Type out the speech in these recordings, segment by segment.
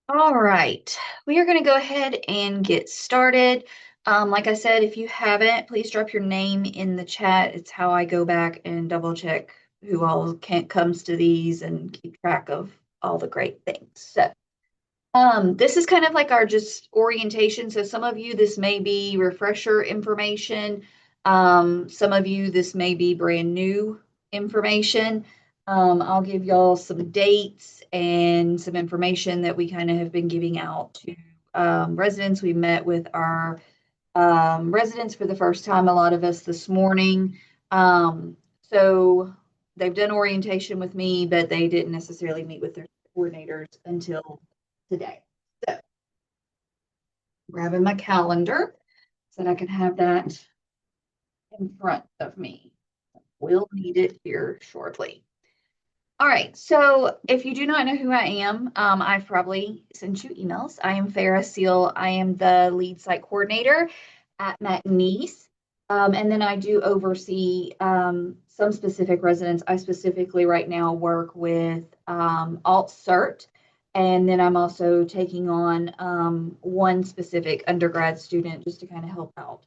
All right, we are going to go ahead and get started. Like I said, if you haven't, please drop your name in the chat. It's how I go back and double check who all comes to these and keep track of all the great things. This is kind of like our just orientation. So some of you, this may be refresher information. Some of you, this may be brand new information. I'll give y'all some dates and some information that we kind of have been giving out to residents. We met with our residents for the first time, a lot of us this morning. So they've done orientation with me, but they didn't necessarily meet with their coordinators until today. So grabbing my calendar so that I can have that in front of me. We'll need it here shortly. All right, so if you do not know who I am, I've probably sent you emails. I am Farah Seal. I am the lead site coordinator at McNeese. And then I do oversee some specific residents. I specifically right now work with Alt Cert, and then I'm also taking on one specific undergrad student just to kind of help out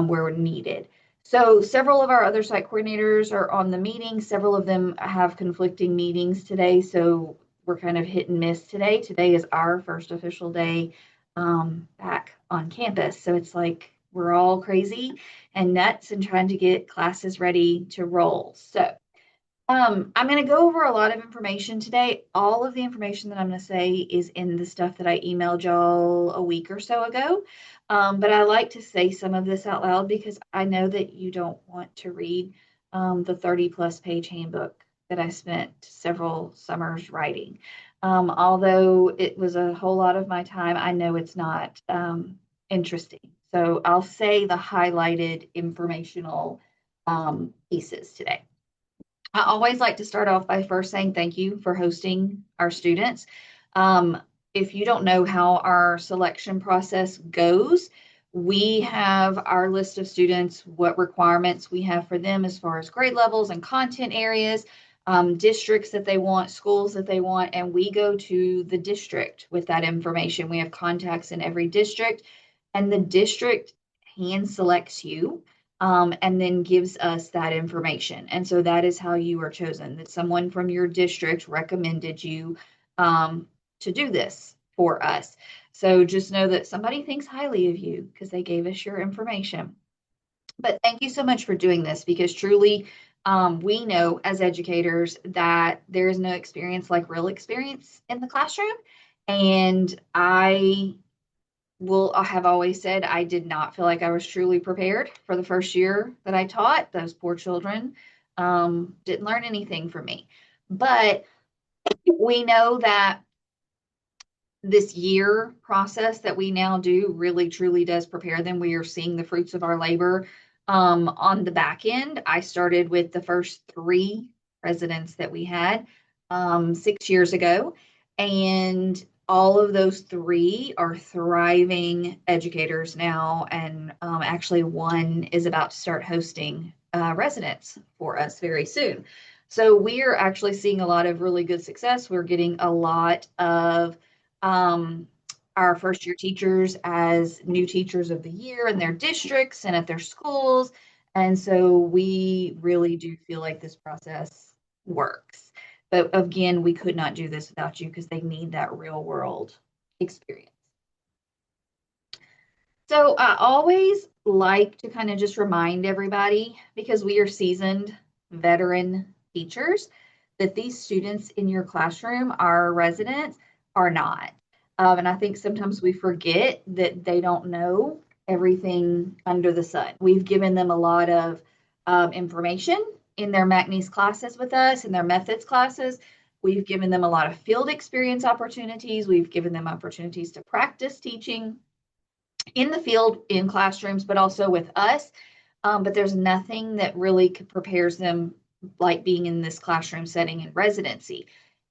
where needed. So several of our other site coordinators are on the meeting. Several of them have conflicting meetings today, so we're kind of hit and miss today. Today is our first official day back on campus, so it's like we're all crazy and nuts and trying to get classes ready to roll. So I'm going to go over a lot of information today. All of the information that I'm going to say is in the stuff that I emailed y'all a week or so ago. But I like to say some of this out loud because I know that you don't want to read the 30 plus page handbook that I spent several summers writing. Although it was a whole lot of my time, I know it's not interesting. So I'll say the highlighted informational pieces today. I always like to start off by first saying thank you for hosting our students. Um, if you don't know how our selection process goes, we have our list of students, what requirements we have for them as far as grade levels and content areas, districts that they want, schools that they want, and we go to the district with that information. We have contacts in every district, and the district hand selects you and then gives us that information. And so that is how you are chosen, that someone from your district recommended you to do this for us. So just know that somebody thinks highly of you because they gave us your information. But thank you so much for doing this because truly, we know as educators that there is no experience like real experience in the classroom. And I have always said I did not feel like I was truly prepared for the first year that I taught. Those poor children didn't learn anything from me. But we know that this year process that we now do really truly does prepare them. We are seeing the fruits of our labor on the back end. I started with the first three residents that we had 6 years ago, and all of those three are thriving educators now. And actually, one is about to start hosting residents for us very soon. So we are actually seeing a lot of really good success. We're getting a lot of um, our first year teachers as new teachers of the year in their districts and at their schools. And so we really do feel like this process works. But again, we could not do this without you because they need that real world experience. So I always like to kind of just remind everybody, because we are seasoned veteran teachers, that these students in your classroom, our residents, are not. And I think sometimes we forget that they don't know everything under the sun. We've given them a lot of information in their McNeese classes with us, in their methods classes. We've given them a lot of field experience opportunities. We've given them opportunities to practice teaching in the field, in classrooms, but also with us. But there's nothing that really prepares them like being in this classroom setting in residency.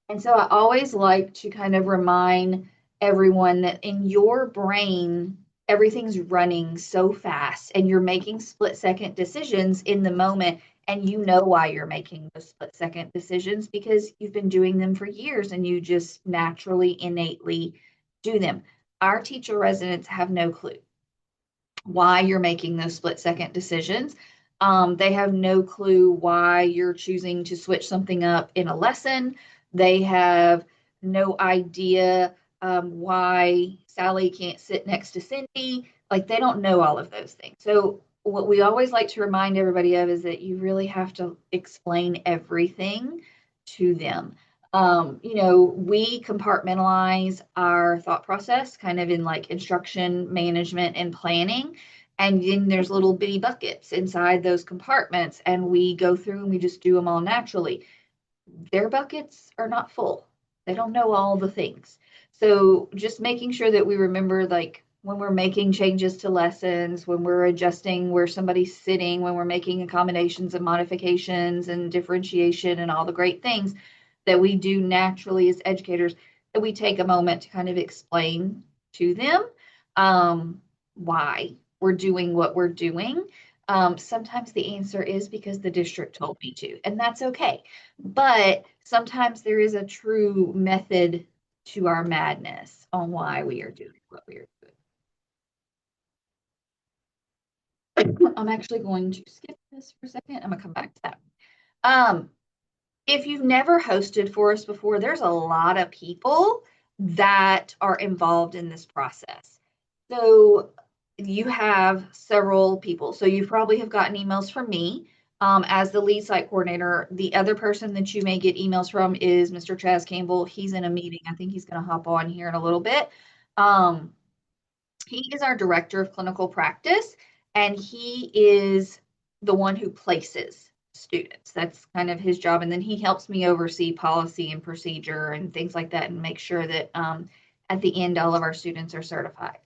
And so I always like to kind of remind everyone that in your brain, everything's running so fast and you're making split second decisions in the moment. And you know why you're making those split second decisions because you've been doing them for years and you just naturally, innately do them. Our teacher residents have no clue why you're making those split-second decisions. They have no clue why you're choosing to switch something up in a lesson. They have no idea why Sally can't sit next to Cindy. Like, they don't know all of those things. So what we always like to remind everybody of is that you really have to explain everything to them. We compartmentalize our thought process kind of in like instruction, management, and planning. And then there's little bitty buckets inside those compartments, and we go through and we just do them all naturally. Their buckets are not full. They don't know all the things. So just making sure that we remember, like, when we're making changes to lessons, when we're adjusting where somebody's sitting, when we're making accommodations and modifications and differentiation and all the great things that we do naturally as educators, that we take a moment to kind of explain to them why we're doing what we're doing. Sometimes the answer is because the district told me to, and that's okay. But sometimes there is a true method to our madness on why we are doing what we are doing. I'm actually going to skip this for a second. I'm gonna come back to that. Um, if you've never hosted for us before, there's a lot of people that are involved in this process. So you have several people. So you probably have gotten emails from me as the lead site coordinator. The other person that you may get emails from is Mr. Chaz Campbell. He's in a meeting. I think he's going to hop on here in a little bit. He is our director of clinical practice, and he is the one who places students. That's kind of his job. And then he helps me oversee policy and procedure and things like that and make sure that at the end, all of our students are certified.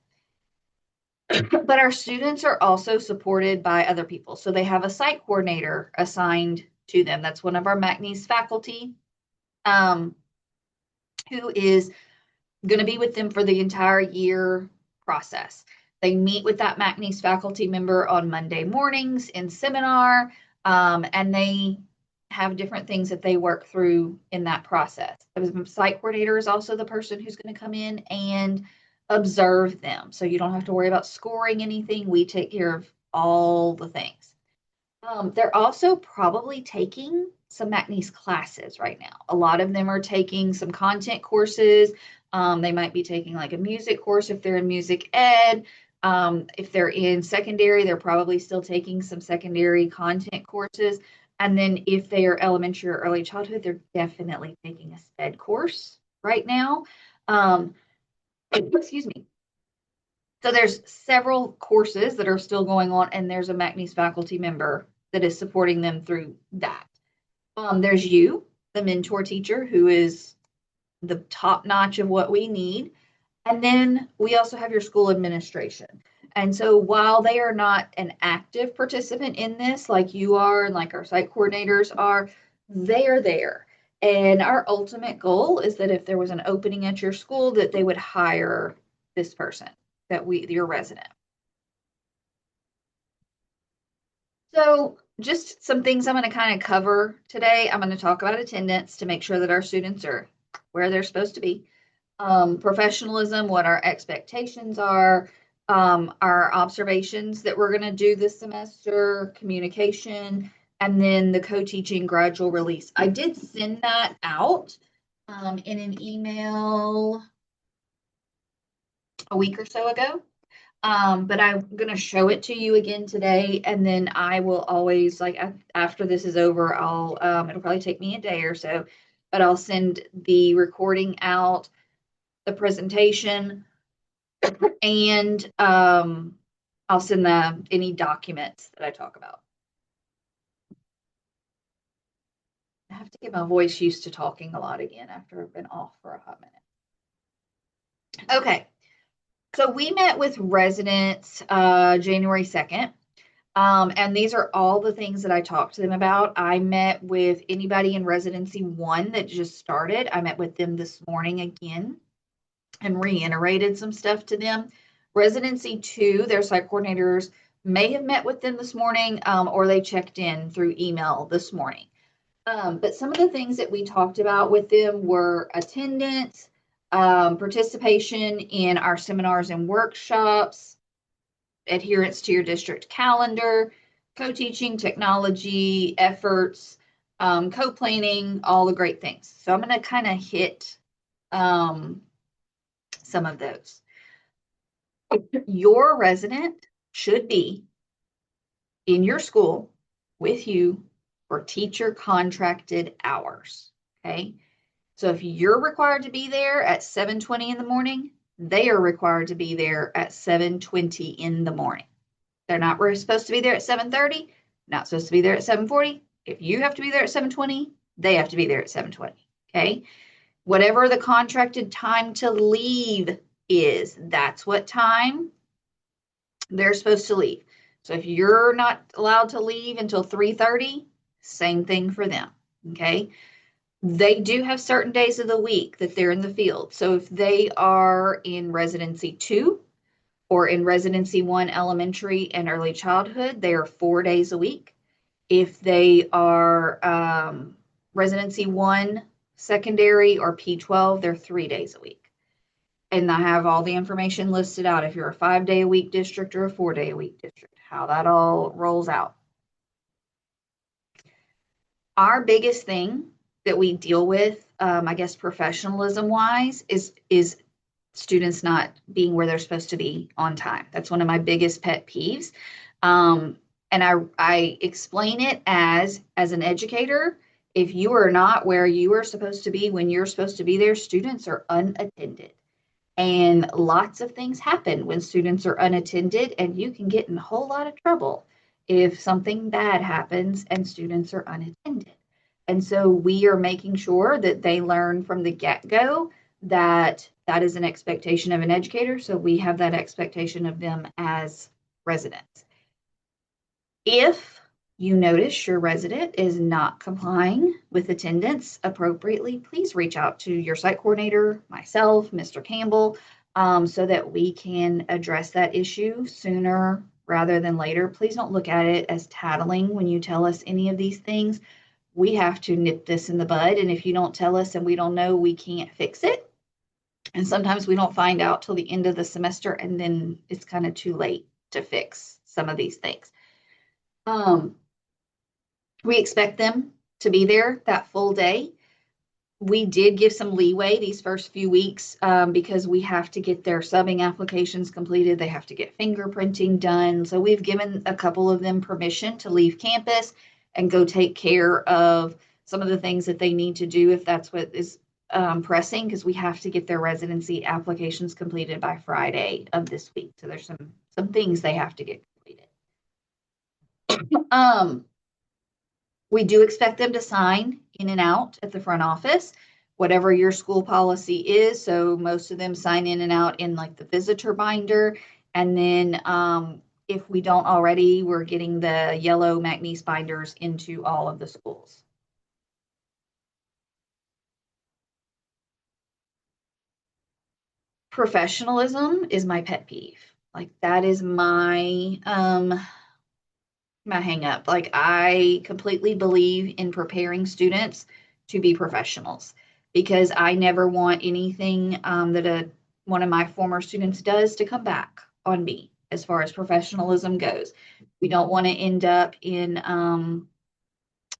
But our students are also supported by other people. So they have a site coordinator assigned to them. That's one of our MACNES faculty who is going to be with them for the entire year process. They meet with that MACNES faculty member on Monday mornings in seminar, and they have different things that they work through in that process. The site coordinator is also the person who's going to come in and observe them. So you don't have to worry about scoring anything. We take care of all the things. They're also probably taking some MACNES classes right now. A lot of them are taking some content courses. They might be taking like a music course if they're in music ed. If they're in secondary, they're probably still taking some secondary content courses. And then if they are elementary or early childhood, they're definitely taking a SPED course right now. Excuse me. So there's several courses that are still going on, and there's a MACNES faculty member that is supporting them through that. There's you, the mentor teacher, who is the top notch of what we need. And then we also have your school administration. And so while they are not an active participant in this, like you are and like our site coordinators are, they are there. And our ultimate goal is that if there was an opening at your school, that they would hire this person, your resident. So just some things I'm going to kind of cover today. I'm going to talk about attendance to make sure that our students are where they're supposed to be. Professionalism, what our expectations are, our observations that we're going to do this semester, communication, and then the co-teaching gradual release. I did send that out in an email a week or so ago. But I'm going to show it to you again today. And then I will always, like, after this is over, it'll probably take me a day or so, but I'll send the recording out, the presentation, and I'll send any documents that I talk about. I have to get my voice used to talking a lot again after I've been off for a hot minute. Okay. So we met with residents January 2nd, and these are all the things that I talked to them about. I met with anybody in Residency 1 that just started. I met with them this morning again and reiterated some stuff to them. Residency 2, their site coordinators may have met with them this morning, or they checked in through email this morning. But some of the things that we talked about with them were attendance, Participation in our seminars and workshops, adherence to your district calendar, co-teaching, technology efforts, co-planning, all the great things. So I'm going to kind of hit some of those. Your resident should be in your school with you for teacher contracted hours. Okay. So if you're required to be there at 7:20 in the morning, they are required to be there at 7:20 in the morning. They're not supposed to be there at 7:30, not supposed to be there at 7:40. If you have to be there at 7:20, they have to be there at 7:20. Okay. Whatever the contracted time to leave is, that's what time they're supposed to leave. So if you're not allowed to leave until 3:30, same thing for them. Okay. They do have certain days of the week that they're in the field. So if they are in residency 2 or in residency 1 elementary and early childhood, they are 4 days a week. If they are residency 1 secondary or P12, they're 3 days a week. And I have all the information listed out if you're a 5-day-a-week district or a 4-day-a-week district, how that all rolls out. Our biggest thing that we deal with, I guess, professionalism wise, is students not being where they're supposed to be on time. That's one of my biggest pet peeves. And I explain it as an educator, if you are not where you are supposed to be when you're supposed to be there, students are unattended. And lots of things happen when students are unattended, and you can get in a whole lot of trouble if something bad happens and students are unattended. And so we are making sure that they learn from the get-go that that is an expectation of an educator. So we have that expectation of them as residents. If you notice your resident is not complying with attendance appropriately, please reach out to your site coordinator, myself, Mr. Campbell, so that we can address that issue sooner rather than later. Please don't look at it as tattling when you tell us any of these things. We have to nip this in the bud. And if you don't tell us and we don't know, we can't fix it. And sometimes we don't find out till the end of the semester, and then it's kind of too late to fix some of these things. We expect them to be there that full day. We did give some leeway these first few weeks because we have to get their subbing applications completed. They have to get fingerprinting done. So we've given a couple of them permission to leave campus and go take care of some of the things that they need to do if that's what is pressing, because we have to get their residency applications completed by Friday of this week. So there's some things they have to get completed. We do expect them to sign in and out at the front office, whatever your school policy is. So most of them sign in and out in like the visitor binder. And then if we don't already, we're getting the yellow McNeese binders into all of the schools. Professionalism is my pet peeve. Like that is my hang up. Like I completely believe in preparing students to be professionals, because I never want anything that one of my former students does to come back on me as far as professionalism goes. We don't want to end up in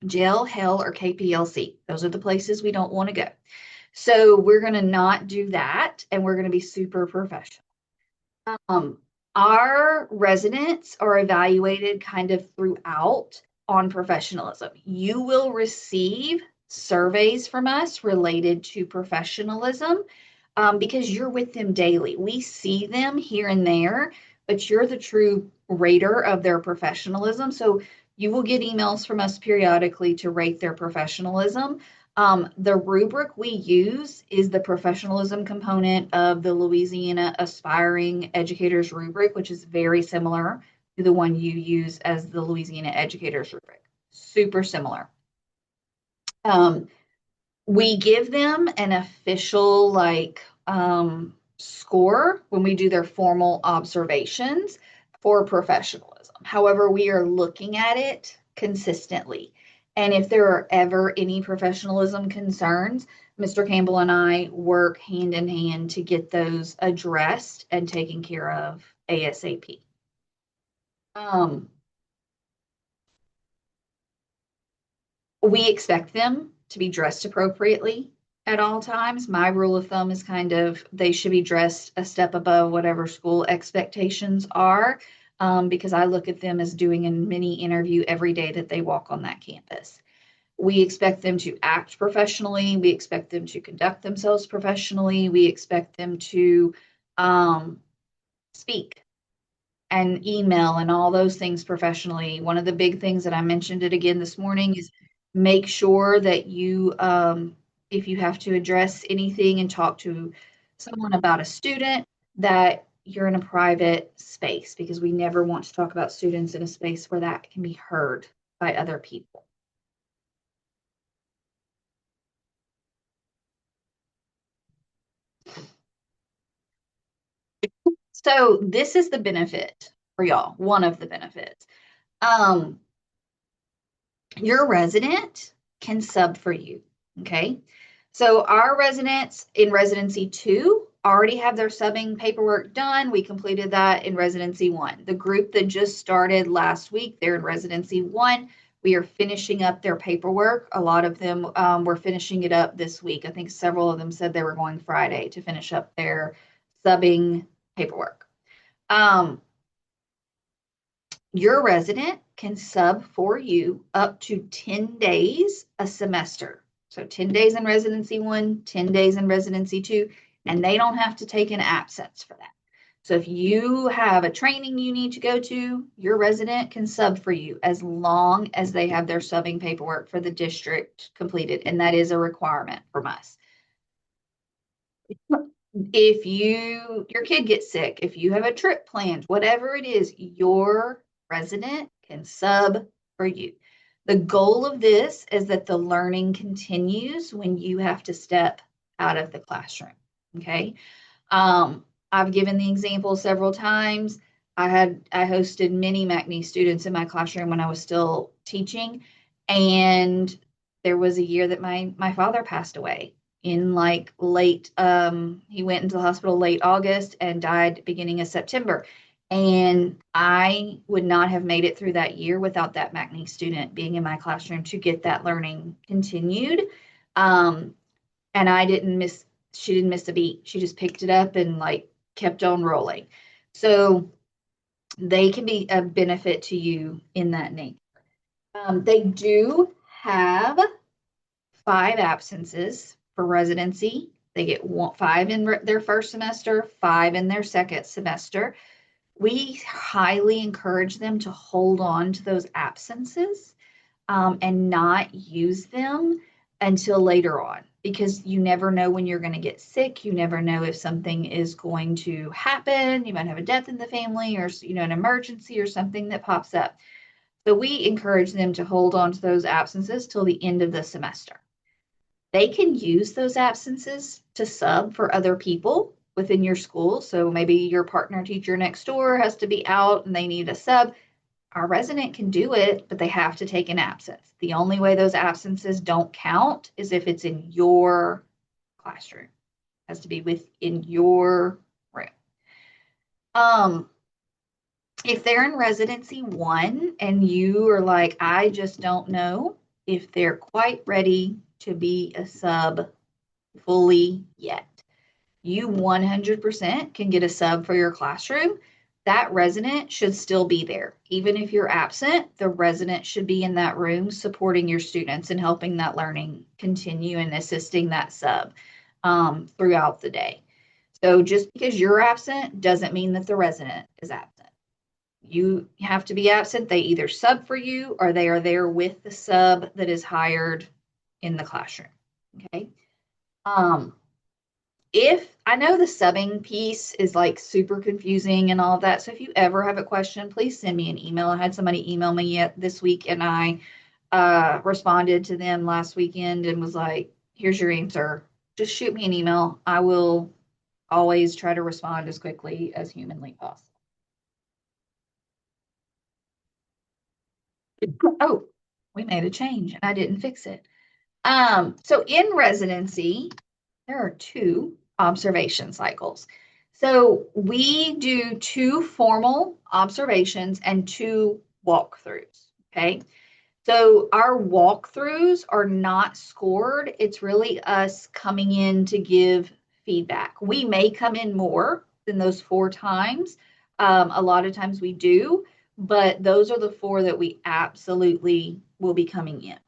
jail, hell, or KPLC. Those are the places we don't want to go. So we're going to not do that, and we're going to be super professional. Our residents are evaluated kind of throughout on professionalism. You will receive surveys from us related to professionalism because you're with them daily. We see them here and there, but you're the true rater of their professionalism. So you will get emails from us periodically to rate their professionalism. The rubric we use is the professionalism component of the Louisiana Aspiring Educators rubric, which is very similar to the one you use as the Louisiana Educators rubric. Super similar. We give them an official score when we do their formal observations for professionalism. However, we are looking at it consistently. And if there are ever any professionalism concerns, Mr. Campbell and I work hand in hand to get those addressed and taken care of ASAP. Um, we expect them to be dressed appropriately at all times. My rule of thumb is kind of they should be dressed a step above whatever school expectations are, because I look at them as doing a mini interview every day that they walk on that campus. We expect them to act professionally. We expect them to conduct themselves professionally. We expect them to speak and email and all those things professionally. One of the big things that I mentioned it again this morning is make sure that you, if you have to address anything and talk to someone about a student, that you're in a private space, because we never want to talk about students in a space where that can be heard by other people. So this is the benefit for y'all, one of the benefits. Um, your resident can sub for you, okay? So our residents in residency 2 already have their subbing paperwork done. We completed that in residency 1. The group that just started last week, they're in residency 1. We are finishing up their paperwork. A lot of them were finishing it up this week. I think several of them said they were going Friday to finish up their subbing paperwork. Your resident can sub for you up to 10 days a semester. So 10 days in residency 1, 10 days in residency 2, and they don't have to take an absence for that. So if you have a training you need to go to, your resident can sub for you as long as they have their subbing paperwork for the district completed, and that is a requirement from us. If your kid gets sick, if you have a trip planned, whatever it is, your resident can sub for you. The goal of this is that the learning continues when you have to step out of the classroom. Okay. I've given the example several times. I hosted many MACNY students in my classroom when I was still teaching, and there was a year that my father passed away in like late, he went into the hospital late August and died beginning of September. And I would not have made it through that year without that MACNY student being in my classroom to get that learning continued. And she didn't miss a beat. She just picked it up and like kept on rolling. So they can be a benefit to you in that nature. They do have 5 absences for residency. They get 5 in their first semester, 5 in their second semester. We highly encourage them to hold on to those absences, and not use them until later on, because you never know when you're going to get sick. You never know if something is going to happen. You might have a death in the family, or an emergency or something that pops up. So we encourage them to hold on to those absences till the end of the semester. They can use those absences to sub for other people within your school. So maybe your partner teacher next door has to be out and they need a sub. Our resident can do it, but they have to take an absence. The only way those absences don't count is if it's in your classroom. It has to be within your room. If they're in residency 1 and you are like, I just don't know if they're quite ready to be a sub fully yet, you 100% can get a sub for your classroom. That resident should still be there. Even if you're absent, the resident should be in that room supporting your students and helping that learning continue and assisting that sub throughout the day. So just because you're absent doesn't mean that the resident is absent. You have to be absent. They either sub for you or they are there with the sub that is hired in the classroom. Okay. If I know the subbing piece is like super confusing and all of that, so if you ever have a question, please send me an email. I had somebody email me this week, and I responded to them last weekend and was like, here's your answer. Just shoot me an email. I will always try to respond as quickly as humanly possible. Oh, we made a change and I didn't fix it. So in residency, there are 2 observation cycles. So we do 2 formal observations and 2 walkthroughs, okay? So our walkthroughs are not scored. It's really us coming in to give feedback. We may come in more than those 4 times. A lot of times we do, but those are the 4 that we absolutely will be coming in.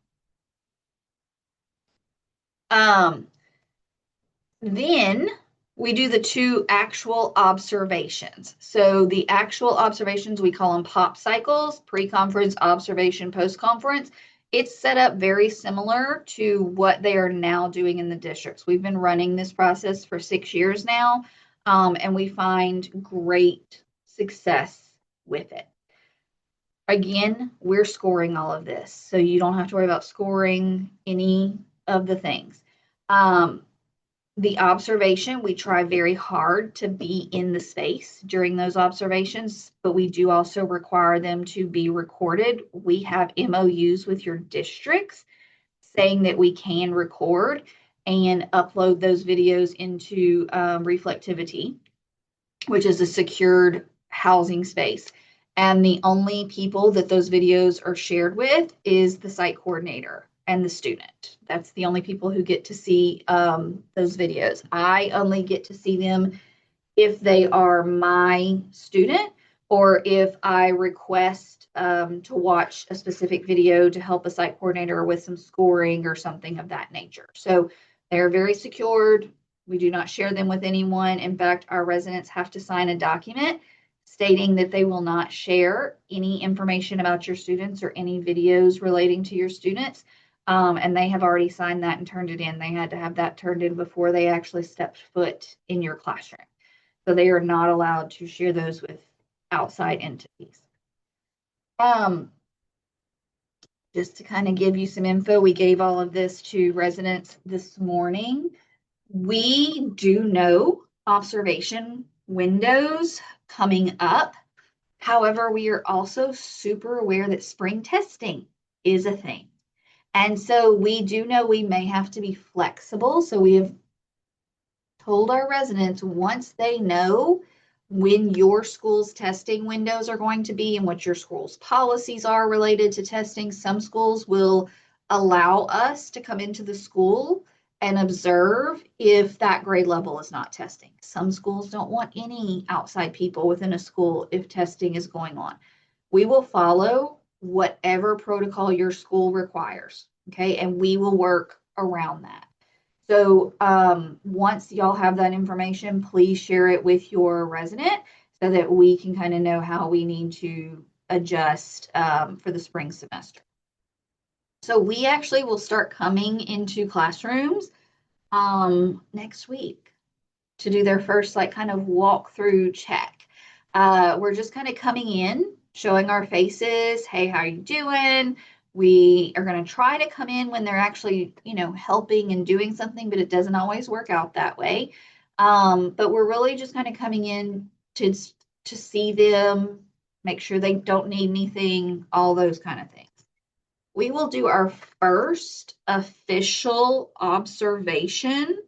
Then we do the 2 actual observations. So the actual observations, we call them POP cycles, pre-conference, observation, post-conference. It's set up very similar to what they are now doing in the districts. We've been running this process for 6 years now, and we find great success with it. Again, we're scoring all of this, so you don't have to worry about scoring any of the things. The observation, we try very hard to be in the space during those observations, but we do also require them to be recorded. We have MOUs with your districts saying that we can record and upload those videos into Reflectivity, which is a secured housing space. And the only people that those videos are shared with is the site coordinator and the student. That's the only people who get to see those videos. I only get to see them if they are my student or if I request to watch a specific video to help a site coordinator with some scoring or something of that nature. So they're very secured. We do not share them with anyone. In fact, our residents have to sign a document stating that they will not share any information about your students or any videos relating to your students. And they have already signed that and turned it in. They had to have that turned in before they actually stepped foot in your classroom. So they are not allowed to share those with outside entities. Just to kind of give you some info, we gave all of this to residents this morning. We do know observation windows coming up. However, we are also super aware that spring testing is a thing. And so we do know we may have to be flexible. So we have told our residents once they know when your school's testing windows are going to be and what your school's policies are related to testing, some schools will allow us to come into the school and observe if that grade level is not testing. Some schools don't want any outside people within a school if testing is going on. We will follow whatever protocol your school requires, okay? And we will work around that. So once y'all have that information, please share it with your resident so that we can kind of know how we need to adjust for the spring semester. So we actually will start coming into classrooms next week to do their first like kind of walkthrough check. We're just kind of coming in, showing our faces. Hey, how are you doing? We are going to try to come in when they're actually, helping and doing something, but it doesn't always work out that way. But we're really just kind of coming in to see them, make sure they don't need anything, all those kind of things. We will do our first official observation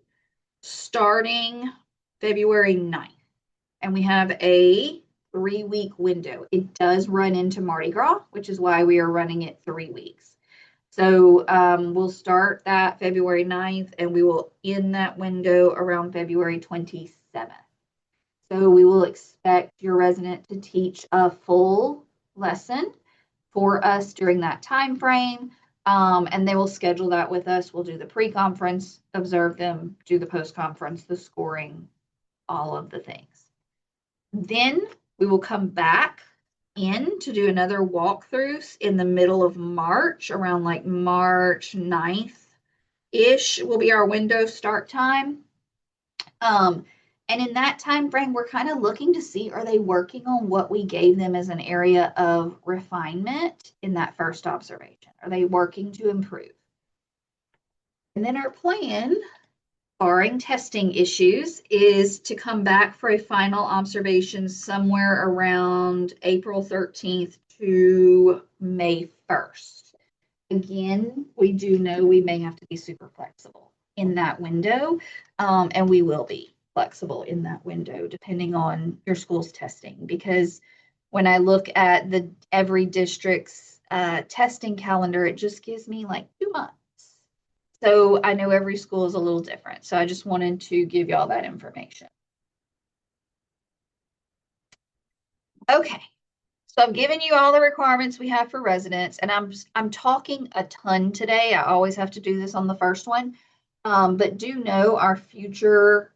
starting February 9th. And we have a 3-week window. It does run into Mardi Gras, which is why we are running it 3 weeks. So we'll start that February 9th and we will end that window around February 27th. So we will expect your resident to teach a full lesson for us during that time frame. And they will schedule that with us. We'll do the pre-conference, observe them, do the post-conference, the scoring, all of the things. Then we will come back in to do another walkthrough in the middle of March, around like March 9th-ish will be our window start time. And in that time frame, we're kind of looking to see, are they working on what we gave them as an area of refinement in that first observation? Are they working to improve? And then our plan, barring testing issues, is to come back for a final observation somewhere around April 13th to May 1st. Again, we do know we may have to be super flexible in that window, and we will be flexible in that window depending on your school's testing. Because when I look at the every district's testing calendar, it just gives me like 2 months. So I know every school is a little different. So I just wanted to give y'all that information. Okay. So I've given you all the requirements we have for residents, and I'm talking a ton today. I always have to do this on the first one. But do know our future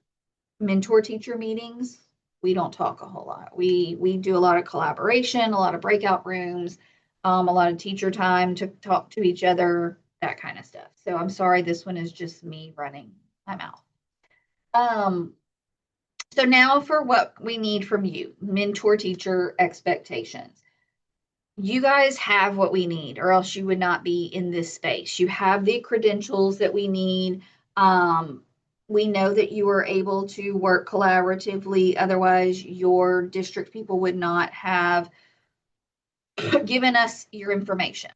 mentor teacher meetings, we don't talk a whole lot. We do a lot of collaboration, a lot of breakout rooms, a lot of teacher time to talk to each other, that kind of stuff. So I'm sorry, this one is just me running my mouth. So now for what we need from you, mentor teacher expectations. You guys have what we need, or else you would not be in this space. You have the credentials that we need. We know that you are able to work collaboratively. Otherwise, your district people would not have given us your information.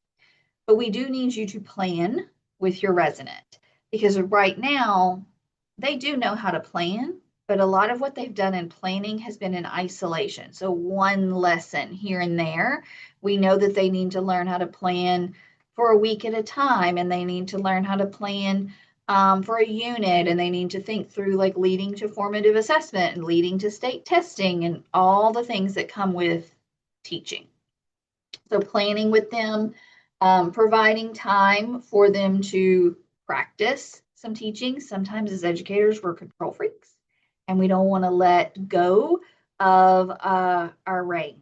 But we do need you to plan with your resident, because right now they do know how to plan, but a lot of what they've done in planning has been in isolation. So one lesson here and there. We know that they need to learn how to plan for a week at a time, and they need to learn how to plan for a unit, and they need to think through like leading to formative assessment and leading to state testing and all the things that come with teaching. So planning with them, providing time for them to practice some teaching. Sometimes as educators, we're control freaks and we don't want to let go of our reins.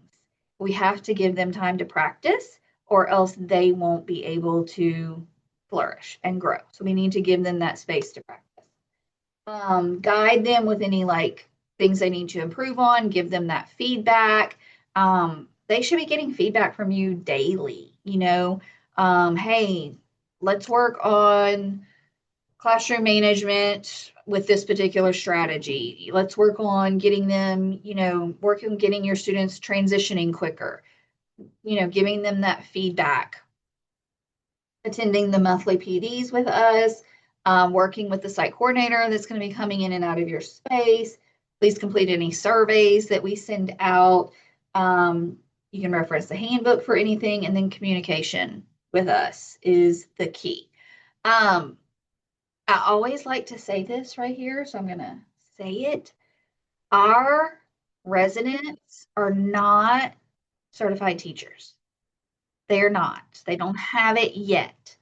We have to give them time to practice, or else they won't be able to flourish and grow. So we need to give them that space to practice. Guide them with any like things they need to improve on, give them that feedback. They should be getting feedback from you daily, hey, let's work on classroom management with this particular strategy. Let's work on getting them, working on getting your students transitioning quicker, giving them that feedback. Attending the monthly PDs with us, working with the site coordinator that's going to be coming in and out of your space. Please complete any surveys that we send out. You can reference the handbook for anything, and then communication with us is the key. I always like to say this right here, so I'm going to say it. Our residents are not certified teachers. They're not. They don't have it yet.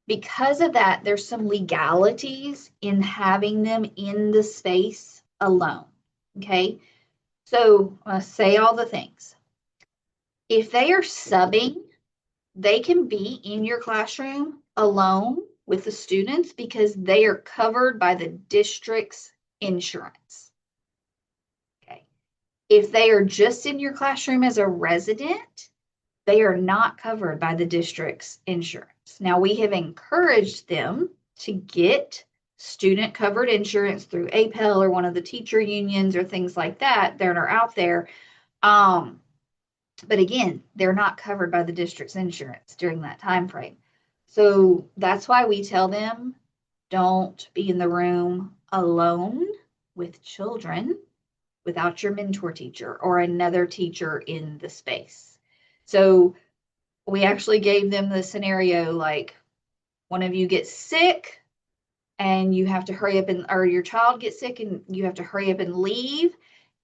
Because of that, there's some legalities in having them in the space alone. Okay. So I'm going to say all the things. If they are subbing, they can be in your classroom alone with the students because they are covered by the district's insurance. Okay. If they are just in your classroom as a resident, they are not covered by the district's insurance. Now, we have encouraged them to get student covered insurance through APEL or one of the teacher unions or things like that that are out there. But again, they're not covered by the district's insurance during that time frame. So that's why we tell them, don't be in the room alone with children without your mentor teacher or another teacher in the space. So we actually gave them the scenario like one of you gets sick and you have to hurry up or your child gets sick and you have to hurry up and leave,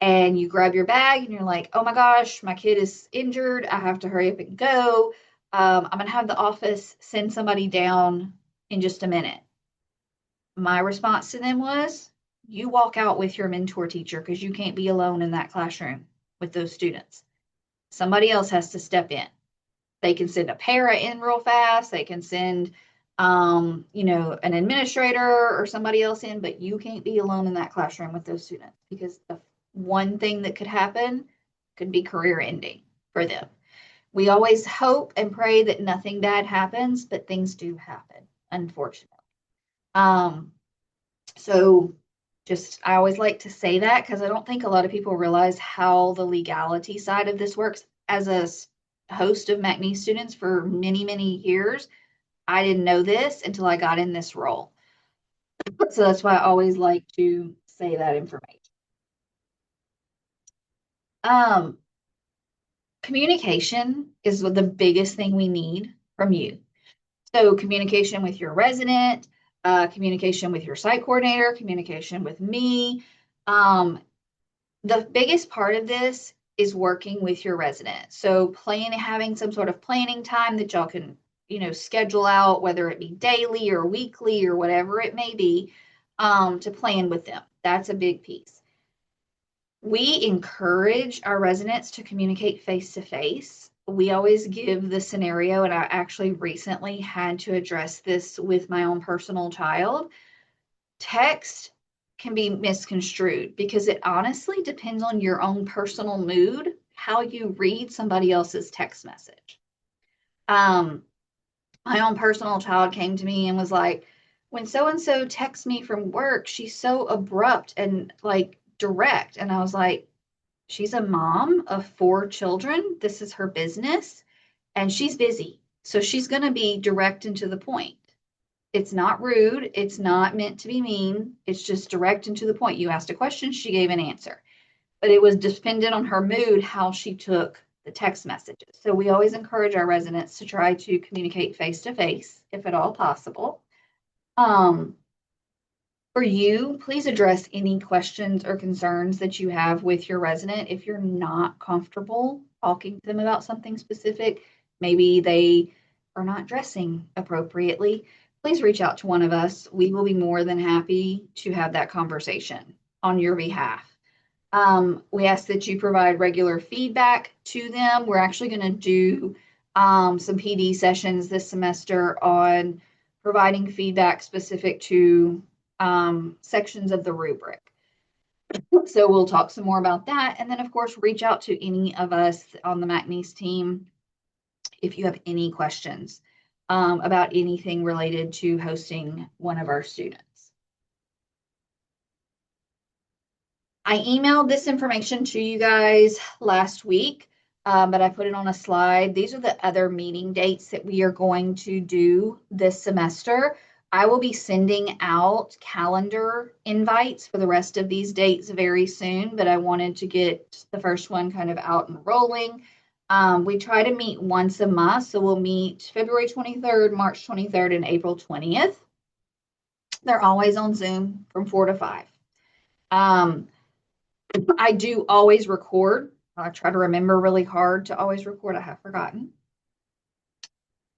and you grab your bag and you're like, oh my gosh, my kid is injured. I have to hurry up and go. I'm going to have the office send somebody down in just a minute. My response to them was, you walk out with your mentor teacher because you can't be alone in that classroom with those students. Somebody else has to step in. They can send a para in real fast. They can send, an administrator or somebody else in, but you can't be alone in that classroom with those students because the one thing that could happen could be career ending for them. We always hope and pray that nothing bad happens, but things do happen, unfortunately. So just, I always like to say that because I don't think a lot of people realize how the legality side of this works. As a host of McNeese students for many, many years. I didn't know this until I got in this role. So that's why I always like to say that information. Um, Communication is the biggest thing we need from you. So communication with your resident, communication with your site coordinator, communication with me. Um, the biggest part of this is working with your resident. So having some sort of planning time that y'all can, schedule out, whether it be daily or weekly or whatever it may be, to plan with them. That's a big piece. We encourage our residents to communicate face to face. We always give the scenario, and I actually recently had to address this with my own personal child. Text can be misconstrued because it honestly depends on your own personal mood, how you read somebody else's text message. Um, my own personal child came to me and was like, when so and so texts me from work, she's so abrupt and like direct. And I was like, she's a mom of 4 children. This is her business, and she's busy. So she's going to be direct and to the point. It's not rude. It's not meant to be mean. It's just direct and to the point. You asked a question, she gave an answer. But it was dependent on her mood how she took the text messages. So we always encourage our residents to try to communicate face to face if at all possible. Um, For you, please address any questions or concerns that you have with your resident. If you're not comfortable talking to them about something specific, maybe they are not dressing appropriately, please reach out to one of us. We will be more than happy to have that conversation on your behalf. We ask that you provide regular feedback to them. We're actually going to do some PD sessions this semester on providing feedback specific to sections of the rubric. So we'll talk some more about that. And then, of course, reach out to any of us on the McNeese team if you have any questions about anything related to hosting one of our students. I emailed this information to you guys last week, but I put it on a slide. These are the other meeting dates that we are going to do this semester. I will be sending out calendar invites for the rest of these dates very soon, but I wanted to get the first one kind of out and rolling. We try to meet once a month, so we'll meet February 23rd, March 23rd, and April 20th. They're always on Zoom from 4 to 5. I do always record. I try to remember really hard to always record. I have forgotten.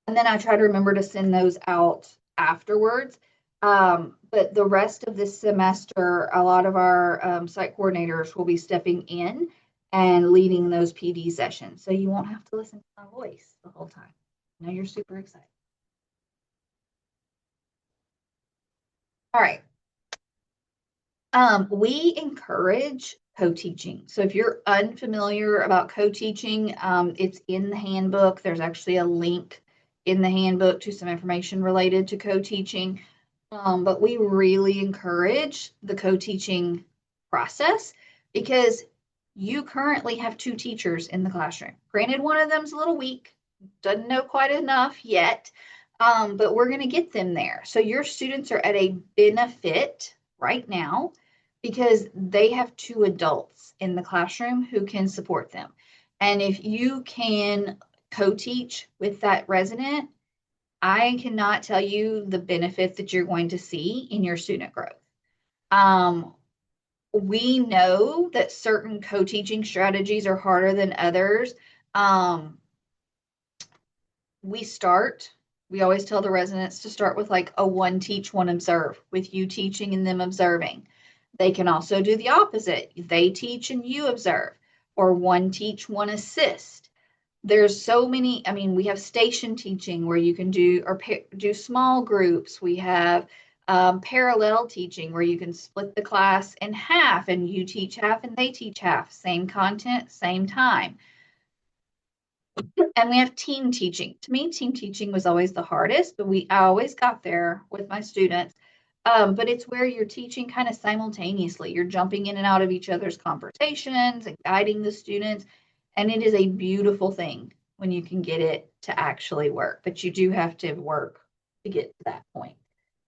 And then I try to remember to send those out afterwards. But the rest of this semester, a lot of our site coordinators will be stepping in and leading those PD sessions. So you won't have to listen to my voice the whole time. I know you're super excited. All right. We encourage co-teaching. So if you're unfamiliar about co-teaching, it's in the handbook. There's actually a link in the handbook to some information related to co-teaching. But we really encourage the co-teaching process because you currently have 2 teachers in the classroom. Granted, one of them's a little weak, doesn't know quite enough yet, but we're going to get them there. So your students are at a benefit right now because they have 2 adults in the classroom who can support them. And if you can co-teach with that resident, I cannot tell you the benefit that you're going to see in your student growth. We know that certain co-teaching strategies are harder than others. We always tell the residents to start with like a 1 teach, 1 observe, with you teaching and them observing. They can also do the opposite. They teach and you observe, or 1 teach, 1 assist. There's so many, we have station teaching where you can do small groups. We have parallel teaching where you can split the class in half and you teach half and they teach half, same content, same time. And we have team teaching. To me, team teaching was always the hardest, but I always got there with my students. But it's where you're teaching kind of simultaneously. You're jumping in and out of each other's conversations and guiding the students. And it is a beautiful thing when you can get it to actually work, but you do have to work to get to that point.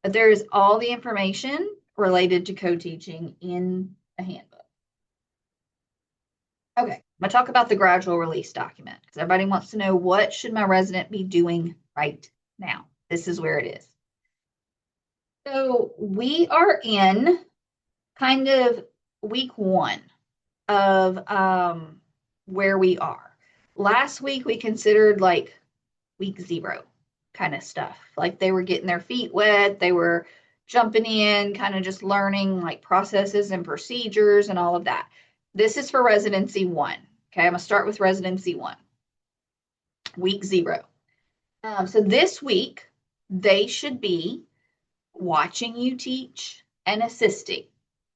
But there is all the information related to co-teaching in a handbook. Okay, I'm gonna talk about the gradual release document because everybody wants to know, what should my resident be doing right now? This is where it is. So we are in kind of week 1 of where we are. Last week we considered like week 0 kind of stuff. Like they were getting their feet wet, they were jumping in, kind of just learning like processes and procedures and all of that. This is for residency 1. Okay, I'm gonna start with residency 1, week 0. So this week they should be watching you teach and assisting.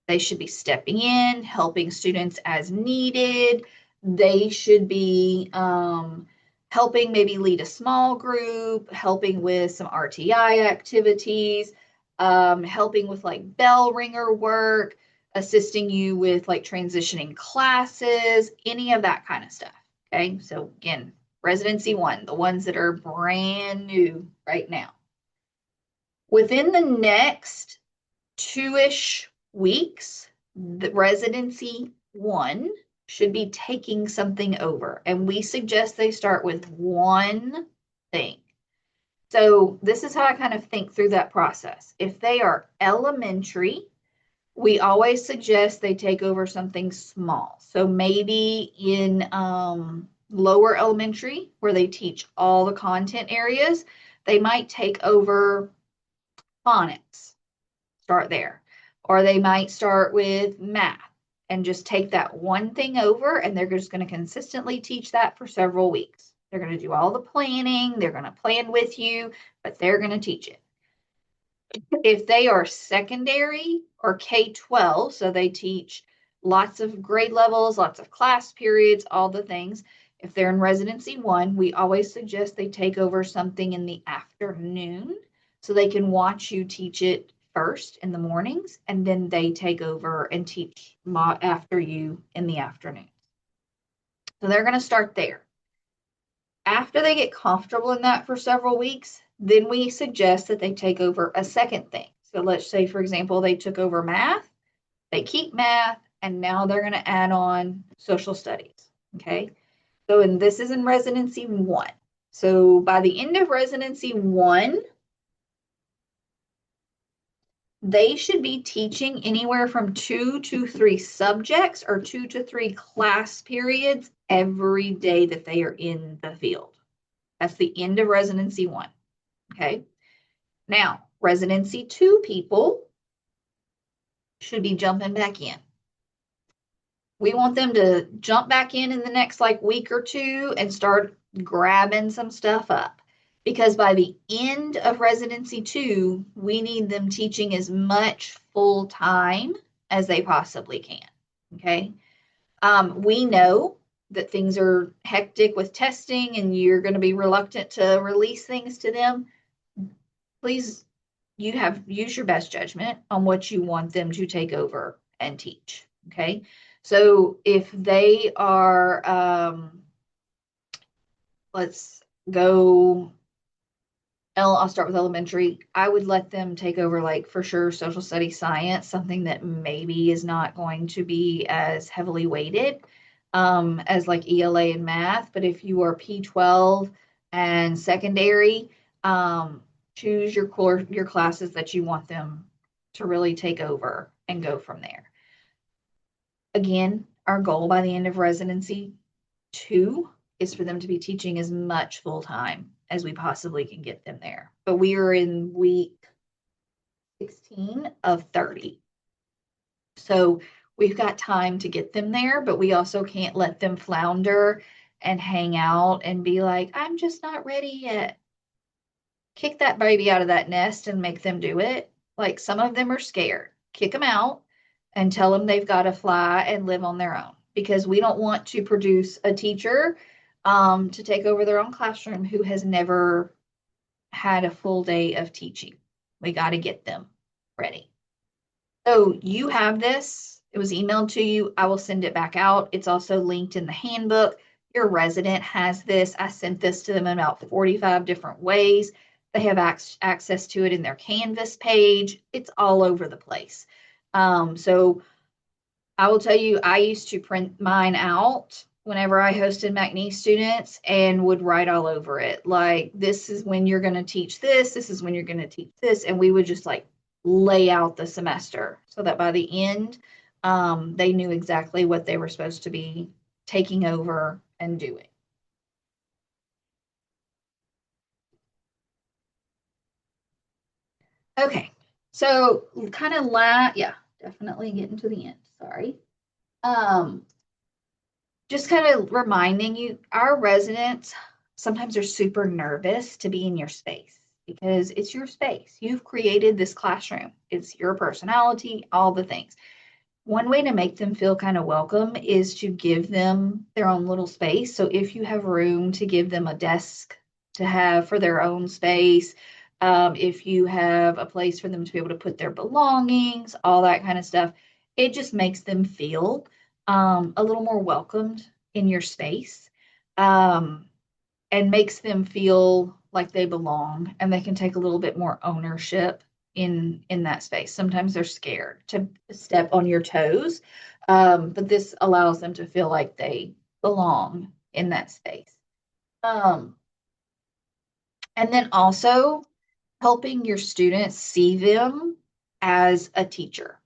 They should be stepping in, helping students as needed. They should be helping maybe lead a small group, helping with some RTI activities, helping with like bell ringer work, assisting you with like transitioning classes, any of that kind of stuff. Okay, so again, residency 1, the ones that are brand new right now. Within the next 2-ish weeks, the residency 1 should be taking something over. And we suggest they start with one thing. So this is how I kind of think through that process. If they are elementary, we always suggest they take over something small. So maybe in lower elementary, where they teach all the content areas, they might take over phonics, start there. Or they might start with math and just take that one thing over, and they're just going to consistently teach that for several weeks. They're going to do all the planning, they're going to plan with you, but they're going to teach it. If they are secondary or K-12, so they teach lots of grade levels, lots of class periods, all the things. If they're in residency 1, we always suggest they take over something in the afternoon so they can watch you teach it first in the mornings, and then they take over and teach after you in the afternoon. So they're going to start there. After they get comfortable in that for several weeks, then we suggest that they take over a second thing. So let's say, for example, they took over math, they keep math, and now they're going to add on social studies. Okay. So, and this is in residency 1. So by the end of residency 1, they should be teaching anywhere from 2 to 3 subjects or 2 to 3 class periods every day that they are in the field. That's the end of residency 1. Okay. Now, residency 2 people should be jumping back in. We want them to jump back in the next like week or 2 and start grabbing some stuff up. Because by the end of residency 2, we need them teaching as much full time as they possibly can. Okay. We know that things are hectic with testing and you're going to be reluctant to release things to them. Please, use your best judgment on what you want them to take over and teach. Okay. So if they are, let's go, I'll start with elementary. I would let them take over, like, for sure, social studies science, something that maybe is not going to be as heavily weighted as like ELA and math. But if you are P12 and secondary, choose your classes that you want them to really take over and go from there. Again, our goal by the end of residency 2 is for them to be teaching as much full time as we possibly can get them there. But we are in week 16 of 30. So we've got time to get them there, but we also can't let them flounder and hang out and be like, I'm just not ready yet. Kick that baby out of that nest and make them do it. Like, some of them are scared. Kick them out and tell them they've got to fly and live on their own, because we don't want to produce a teacher to take over their own classroom who has never had a full day of teaching. We got to get them ready. So you have this. It was emailed to you. I will send it back out. It's also linked in the handbook. your resident has this. I sent this to them in about 45 different ways. They have access to it in their Canvas page. It's all over the place. So I will tell you, I used to print mine out whenever I hosted McNeese students and would write all over it. Like, this is when you're going to teach this. This is when you're going to teach this. And we would just like lay out the semester so that by the end, they knew exactly what they were supposed to be taking over and doing. Okay, so kind of yeah, definitely getting to the end. Sorry. Um, just kind of reminding you, our residents sometimes are super nervous to be in your space because it's your space. You've created this classroom. It's your personality, all the things. One way to make them feel kind of welcome is to give them their own little space. So if you have room to give them a desk to have for their own space, if you have a place for them to be able to put their belongings, all that kind of stuff, it just makes them feel a little more welcomed in your space, and makes them feel like they belong and they can take a little bit more ownership in that space. Sometimes they're scared to step on your toes, but this allows them to feel like they belong in that space. And then also helping your students see them as a teacher,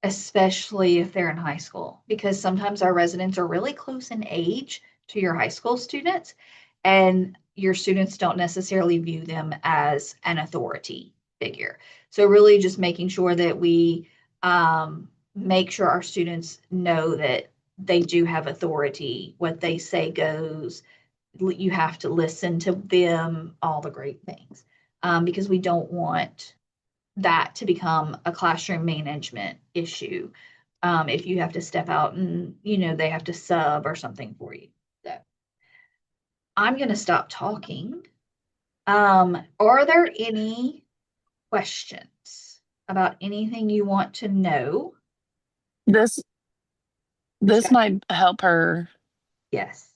especially if they're in high school, because sometimes our residents are really close in age to your high school students, and your students don't necessarily view them as an authority figure. So really just making sure that we make sure our students know that they do have authority, what they say goes, you have to listen to them, all the great things, because we don't want that to become a classroom management issue, if you have to step out and they have to sub or something for you. So I'm going to stop talking. Are there any questions about anything you want to know? This this might help her. Yes.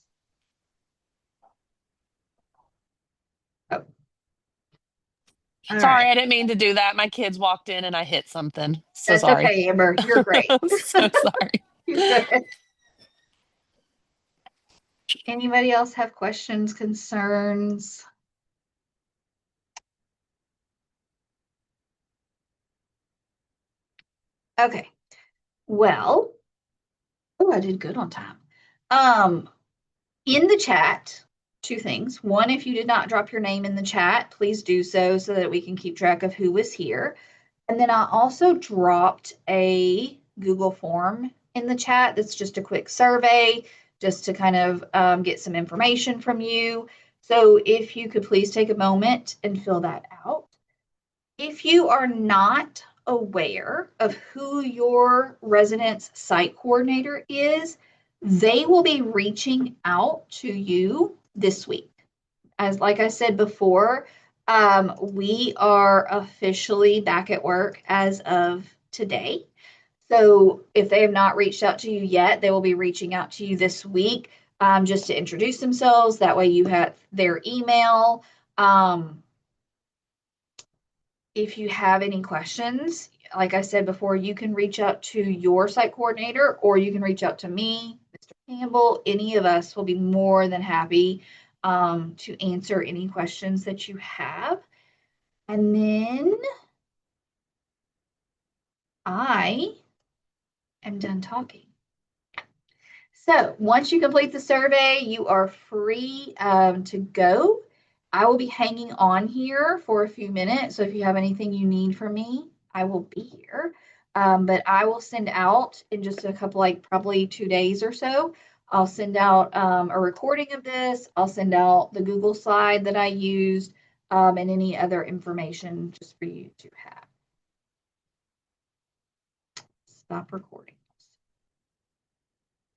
Oh, all Sorry, right. I didn't mean to do that. My kids walked in and I hit something. So That's sorry. okay, Amber. You're great. So sorry. You're good. Anybody else have questions, concerns? Okay. Well, oh, I did good on time. Um, in the chat, two things. One, if you did not drop your name in the chat, please do so that we can keep track of who was here. And then I also dropped a Google form in the chat. That's just a quick survey, just to kind of get some information from you. So if you could please take a moment and fill that out. If you are not aware of who your residence site coordinator is, they will be reaching out to you this week. As like I said before, we are officially back at work as of today. So if they have not reached out to you yet, they will be reaching out to you this week, just to introduce themselves. That way you have their email. If you have any questions, like I said before, you can reach out to your site coordinator or you can reach out to me, Mr. Campbell. Any of us will be more than happy to answer any questions that you have. And then I am done talking. So once you complete the survey, you are free to go. I will be hanging on here for a few minutes. So if you have anything you need from me, I will be here. But I will send out in just a couple, like probably 2 days or so, I'll send out a recording of this. I'll send out the Google slide that I used, and any other information just for you to have. Stop recording.